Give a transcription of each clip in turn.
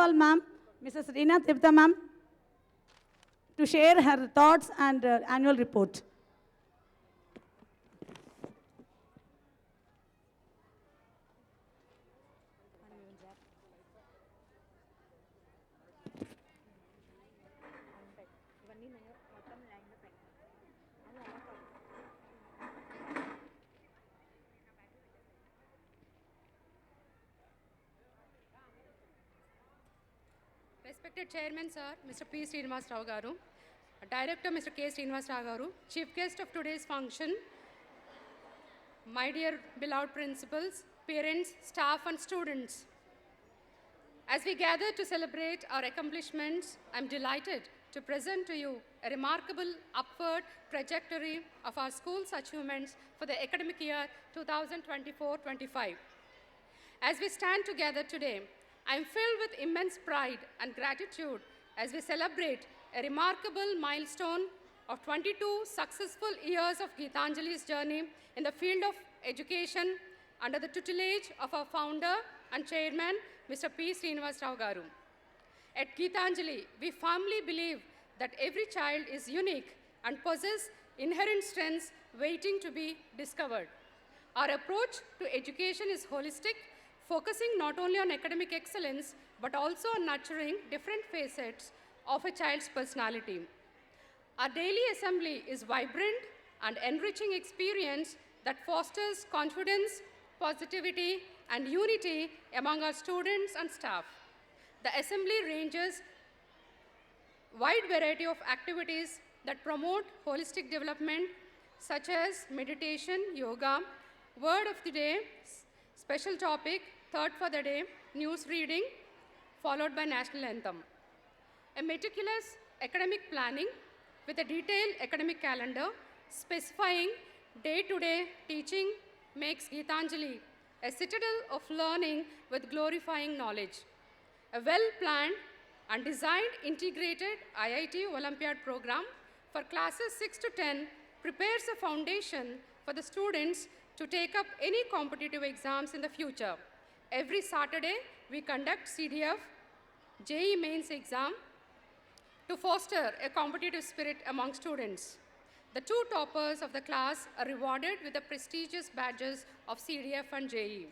Principal Ma'am, Mrs. Reena Tirtha Ma'am, to share her thoughts and annual report. Respected Chairman, Sir, Mr. P. Srinivas Rao Garu, Director, Mr. K. Srinivas Rao Garu, Chief Guest of today's function, my dear beloved principals, parents, staff, and students. As we gather to celebrate our accomplishments, I'm delighted to present to you a remarkable upward trajectory of our school's achievements for the academic year 2024-25. As we stand together today, I'm filled with immense pride and gratitude as we celebrate a remarkable milestone of 22 successful years of Geetanjali's journey in the field of education under the tutelage of our founder and chairman, Mr. P. Srinivas Rao Garu. At Geetanjali, we firmly believe that every child is unique and possesses inherent strengths waiting to be discovered. Our approach to education is holistic, focusing not only on academic excellence, but also on nurturing different facets of a child's personality. Our daily assembly is vibrant and enriching experience that fosters confidence, positivity, and unity among our students and staff. The assembly ranges wide variety of activities that promote holistic development, such as meditation, yoga, word of the day, special topic, third for the day, news reading, followed by national anthem. A meticulous academic planning with a detailed academic calendar specifying day-to-day teaching makes Geetanjali a citadel of learning with glorifying knowledge. A well-planned and designed integrated IIT Olympiad program for classes 6 to 10 prepares a foundation for the students to take up any competitive exams in the future. Every Saturday, we conduct CDF, JEE Mains exam to foster a competitive spirit among students. The two toppers of the class are rewarded with the prestigious badges of CDF and JEE.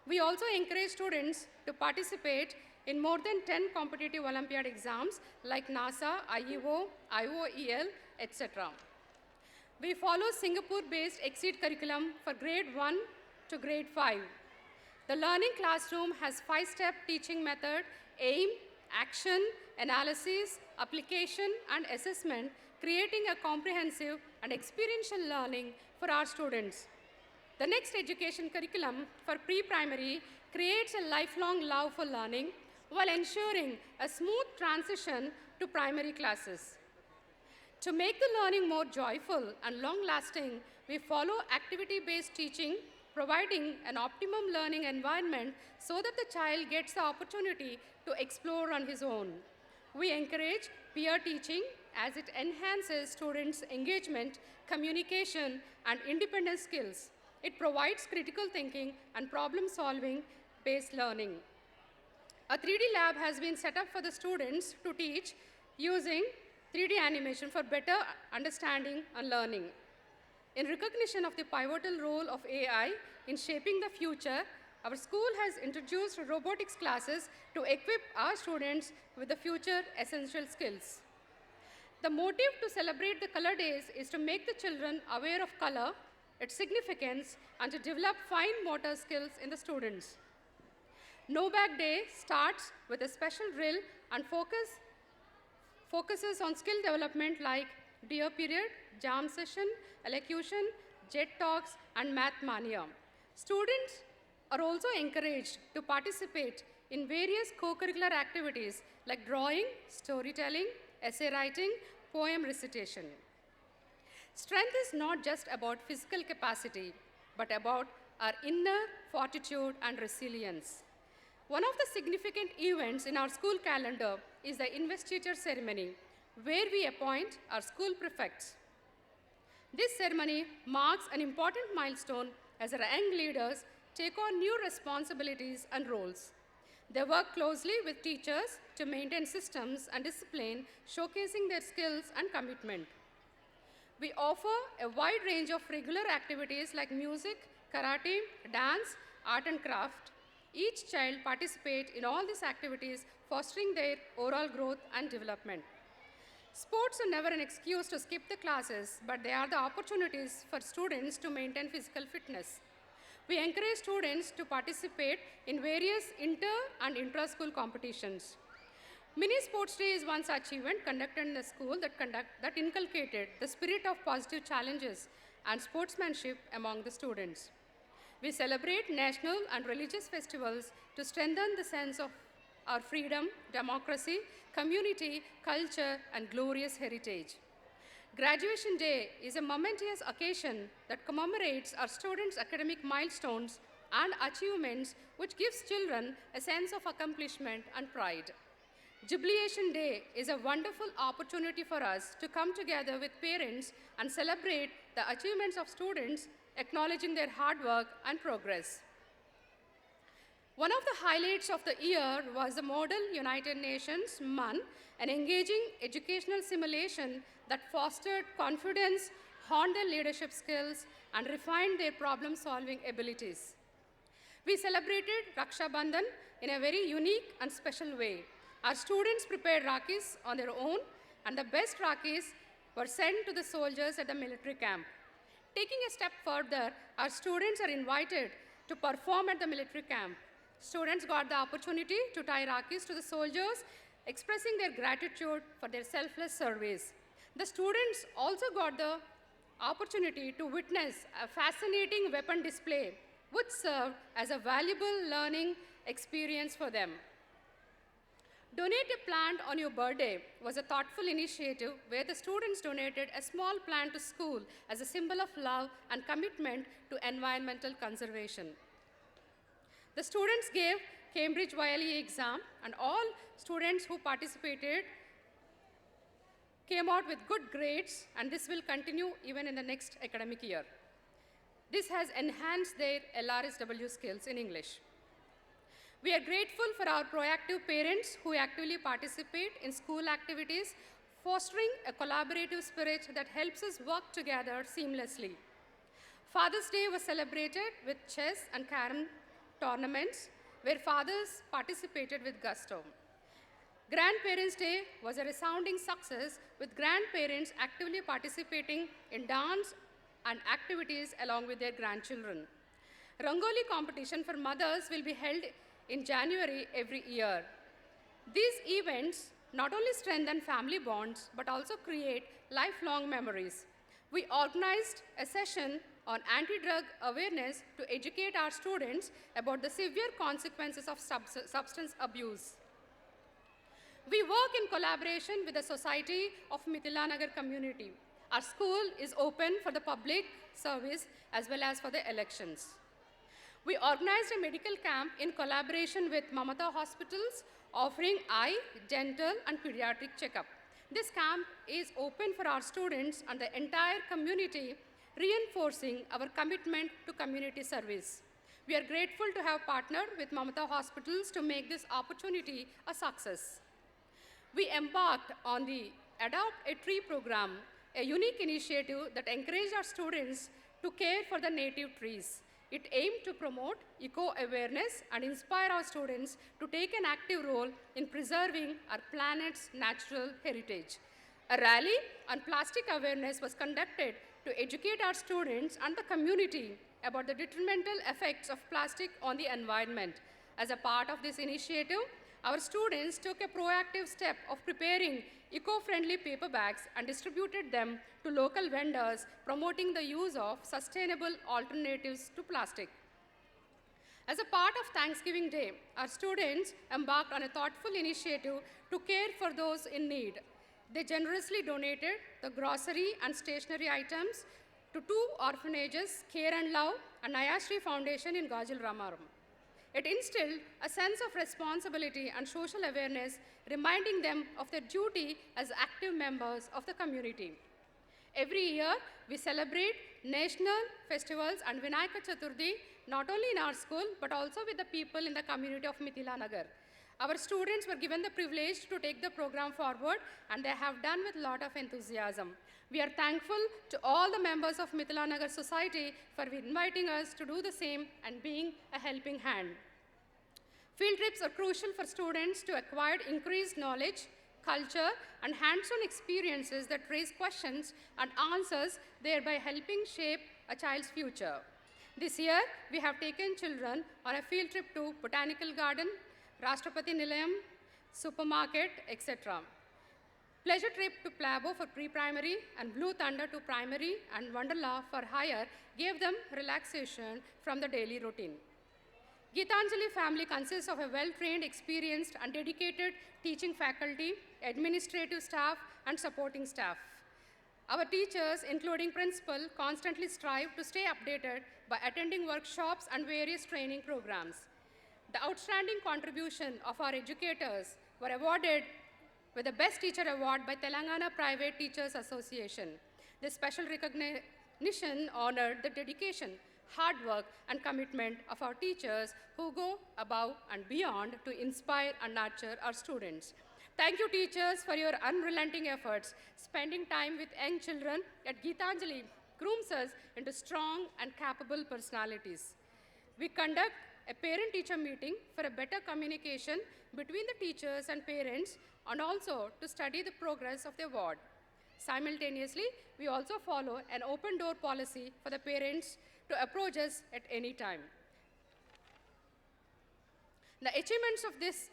We also encourage students to participate in more than 10 competitive Olympiad exams like NASA, IEO, IOEL, etc. We follow Singapore-based Exceed curriculum for grade 1 to grade 5. The learning classroom has 5-step teaching method: aim, action, analysis, application, and assessment, creating a comprehensive and experiential learning for our students. The next education curriculum for pre-primary creates a lifelong love for learning while ensuring a smooth transition to primary classes. To make the learning more joyful and long-lasting, we follow activity-based teaching, providing an optimum learning environment so that the child gets the opportunity to explore on his own. We encourage peer teaching as it enhances students' engagement, communication, and independent skills. It provides critical thinking and problem-solving based learning. A 3D lab has been set up for the students to teach using 3D animation for better understanding and learning. In recognition of the pivotal role of AI in shaping the future, our school has introduced robotics classes to equip our students with the future essential skills. The motive to celebrate the Color Days is to make the children aware of color, its significance, and to develop fine motor skills in the students. No Bag Day starts with a special drill and focuses on skill development like Dear Period, Jam Session, Elocution, Jet Talks, and Math Mania. Students are also encouraged to participate in various co-curricular activities like drawing, storytelling, essay writing, poem recitation. Strength is not just about physical capacity, but about our inner fortitude and resilience. One of the significant events in our school calendar is the investiture ceremony, where we appoint our school prefects. This ceremony marks an important milestone as our young leaders take on new responsibilities and roles. They work closely with teachers to maintain systems and discipline, showcasing their skills and commitment. We offer a wide range of regular activities like music, karate, dance, art and craft. Each child participates in all these activities, fostering their overall growth and development. Sports are never an excuse to skip the classes, but they are the opportunities for students to maintain physical fitness. We encourage students to participate in various inter and intra-school competitions. Mini Sports Day is one such event conducted in the school that inculcated the spirit of positive challenges and sportsmanship among the students. We celebrate national and religious festivals to strengthen the sense of our freedom, democracy, community, culture, and glorious heritage. Graduation Day is a momentous occasion that commemorates our students' academic milestones and achievements, which gives children a sense of accomplishment and pride. Jubilation Day is a wonderful opportunity for us to come together with parents and celebrate the achievements of students, acknowledging their hard work and progress. One of the highlights of the year was the Model United Nations MUN, an engaging educational simulation that fostered confidence, honed their leadership skills, and refined their problem-solving abilities. We celebrated Raksha Bandhan in a very unique and special way. Our students prepared Rakis on their own, and the best Rakis were sent to the soldiers at the military camp. Taking a step further, our students are invited to perform at the military camp. Students got the opportunity to tie Rakis to the soldiers, expressing their gratitude for their selfless service. The students also got the opportunity to witness a fascinating weapon display, which served as a valuable learning experience for them. Donate a Plant on Your Birthday was a thoughtful initiative where the students donated a small plant to school as a symbol of love and commitment to environmental conservation. The students gave Cambridge YLE exam, and all students who participated came out with good grades, and this will continue even in the next academic year. This has enhanced their LRSW skills in English. We are grateful for our proactive parents who actively participate in school activities, fostering a collaborative spirit that helps us work together seamlessly. Father's Day was celebrated with chess and carom tournaments where fathers participated with gusto. Grandparents' Day was a resounding success with grandparents actively participating in dance and activities along with their grandchildren. Rangoli competition for mothers will be held in January every year. These events not only strengthen family bonds but also create lifelong memories. We organized a session on anti-drug awareness to educate our students about the severe consequences of substance abuse. We work in collaboration with the Society of Mithilanagar community. Our school is open for the public service as well as for the elections. We organized a medical camp in collaboration with Mamata Hospitals, offering eye, dental, and pediatric checkup. This camp is open for our students and the entire community, reinforcing our commitment to community service. We are grateful to have partnered with Mamata Hospitals to make this opportunity a success. We embarked on the Adopt a Tree program, a unique initiative that encouraged our students to care for the native trees. It aimed to promote eco-awareness and inspire our students to take an active role in preserving our planet's natural heritage. A rally on plastic awareness was conducted to educate our students and the community about the detrimental effects of plastic on the environment. As a part of this initiative, our students took a proactive step of preparing eco-friendly paper bags and distributed them to local vendors, promoting the use of sustainable alternatives to plastic. As a part of Thanksgiving Day, our students embarked on a thoughtful initiative to care for those in need. They generously donated the grocery and stationery items to 2 orphanages, Care and Love and Nayasri Foundation in Gajul Ramaram. It instilled a sense of responsibility and social awareness, reminding them of their duty as active members of the community. Every year, we celebrate national festivals and Vinayaka Chaturthi not only in our school, but also with the people in the community of Mithila Nagar. Our students were given the privilege to take the program forward, and they have done with a lot of enthusiasm. We are thankful to all the members of Mithila Nagar Society for inviting us to do the same and being a helping hand. Field trips are crucial for students to acquire increased knowledge, culture, and hands-on experiences that raise questions and answers, thereby helping shape a child's future. This year, we have taken children on a field trip to Botanical Garden, Rashtrapati Nilayam, supermarket, etc. Pleasure trip to Plabo for pre-primary and Blue Thunder to primary and Wonderla for higher gave them relaxation from the daily routine. Geetanjali family consists of a well-trained, experienced, and dedicated teaching faculty, administrative staff, and supporting staff. Our teachers, including principal, constantly strive to stay updated by attending workshops and various training programs. The outstanding contribution of our educators were awarded with the Best Teacher Award by Telangana Private Teachers Association. This special recognition honored the dedication, hard work, and commitment of our teachers who go above and beyond to inspire and nurture our students. Thank you, teachers, for your unrelenting efforts. Spending time with young children at Geetanjali grooms us into strong and capable personalities. We conduct a parent-teacher meeting for a better communication between the teachers and parents, and also to study the progress of their ward. Simultaneously, we also follow an open door policy for the parents to approach us at any time. The achievements of this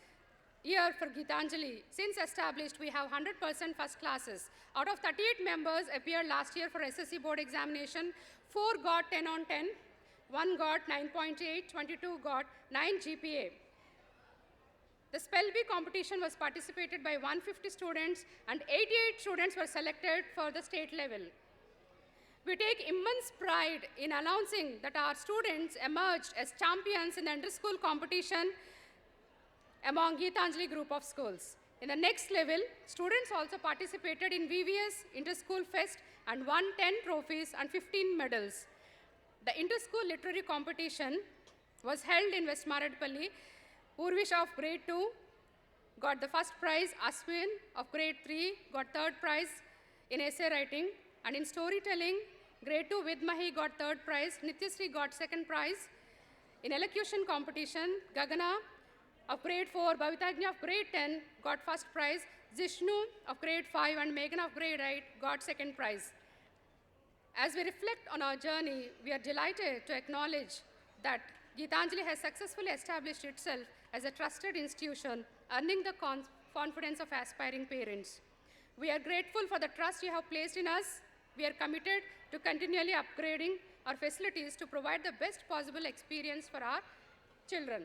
year for Geetanjali, since established, we have 100% first classes. Out of 38 members appeared last year for SSC board examination, 4 got 10 on 10, 1 got 9.8, 22 got 9 GPA. The Spell Bee competition was participated by 150 students, and 88 students were selected for the state level. We take immense pride in announcing that our students emerged as champions in the inter-school competition among Geetanjali group of schools. In the next level, students also participated in VVS Inter-School Fest and won 10 trophies and 15 medals. The inter-school literary competition was held in West Maradpalli. Urvish of grade 2 got the first prize, Aswin of grade 3 got third prize in essay writing, and in storytelling, grade 2 Vidmahi got third prize, Nityasri got second prize. In elocution competition, Gagana of grade 4, Bhavitagnya of grade 10 got first prize, Jishnu of grade 5 and Megan of grade 8 got second prize. As we reflect on our journey, we are delighted to acknowledge that Geetanjali has successfully established itself as a trusted institution, earning the confidence of aspiring parents. We are grateful for the trust you have placed in us. We are committed to continually upgrading our facilities to provide the best possible experience for our children.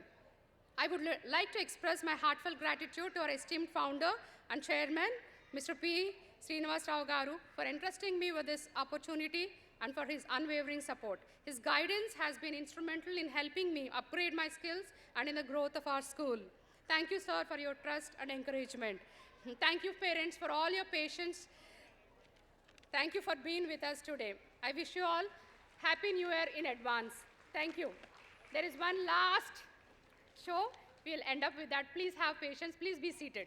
I would like to express my heartfelt gratitude to our esteemed founder and chairman, Mr. P. Srinivas Rao Garu, for entrusting me with this opportunity and for his unwavering support. His guidance has been instrumental in helping me upgrade my skills and in the growth of our school. Thank you, sir, for your trust and encouragement. Thank you, parents, for all your patience. Thank you for being with us today. I wish you all Happy New Year in advance. Thank you. There is one last show. We'll end up with that. Please have patience. Please be seated.